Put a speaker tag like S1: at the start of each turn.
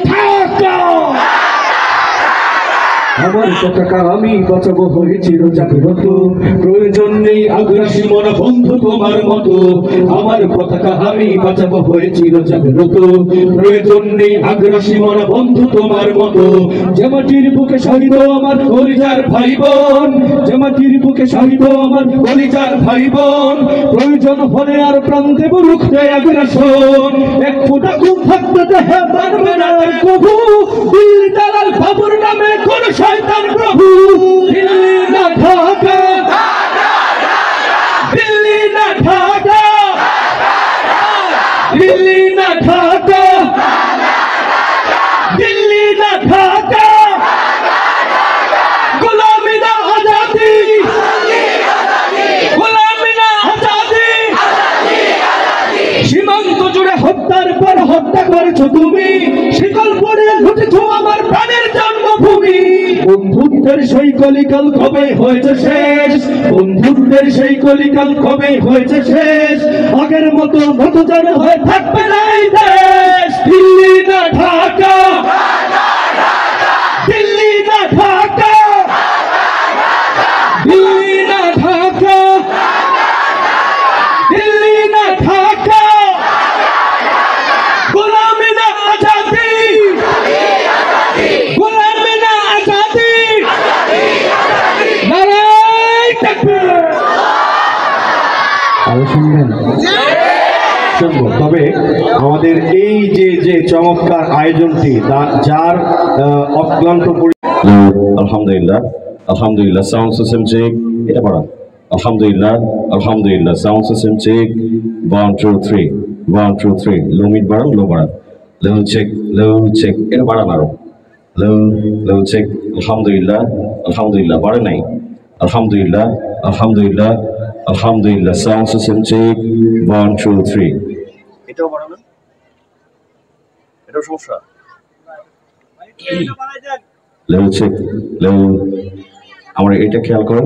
S1: ঢাকা। আমার পতাকা আমি বাঁচাবো হয়ে চিরজাগ্রত, প্রয়োজন নেই আগ্রাসী মনা বন্ধু তোমার মতো। আমার পতাকা আমি বাঁচাবো হয়ে চিরজাগ্রত, প্রয়োজন নেই আগ্রাসী মনা বন্ধু তোমার মতো। যে মাটির বুকে শহীদ আমার কলিজার ভাই বোন, যে মাটির বুকে শহীদ আমার কলিজার ভাই বোন, প্রয়োজন হলে আর প্রাণ দেব রুখতে আগ্রাসন। এক ফোঁটা খুন থাকতে দেহে মানবে না তার প্রভু, দিল্লি দালাল বাবুর নামে কোন শয়তান প্রভু। দিল্লি না ঢাকা, দিল্লি না ঢাকা, দিল্লি না ঢাকা, দিল্লি না ঢাকা। গোলামি না আজাদি, গোলামি না আজাদি। সীমান্ত জুড়ে হত্যার পর হত্যা করেছো তুমি, শিকল পরে লুটেছো আমার প্রাণের জন্মভূমি। বন্ধুত্বের সেই কলিকাল কবে হয়েছে শেষ, বন্ধুত্বের সেই কলিকাল কবে হয়েছে শেষ। আগের মতো যেন হয়ে থাকবে না এই দেশ। দিল্লি না ঢাকা, দিল্লি না ঢাকা, দিল্লি না ঢাকা, দিল্লি না ঢাকা। গোলামি না আজাদি, গোলামি না আজাদি। নারায়ে তাকবীর। আরো শুনবেন? শুনবো, তবে আমাদের এই যে চমৎকার আয়োজনটি যার অক্লান্ত আলহামদুলিল্লাহ, আলহামদুলিল্লাহ। সাউন্ড সিস্টেম চেক, এটা পড়া। আলহামদুলিল্লাহ, আলহামদুলিল্লাহ। Sound system check, 1 2 3, 1 2 3। Low mid বাড়ান, লো বাড়ান। লো চেক, লো চেক, এটা বাড়ান আরো। Low low check. আলহামদুলিল্লাহ, আলহামদুলিল্লাহ। বাড়ে নাই। আলহামদুলিল্লাহ, আলহামদুলিল্লাহ, আলহামদুলিল্লাহ। Sound system check, 1 2 3। এটাও বাড়ানো, এটাও সমস্যা। Low check, low. আমার এটা খেয়াল করেন।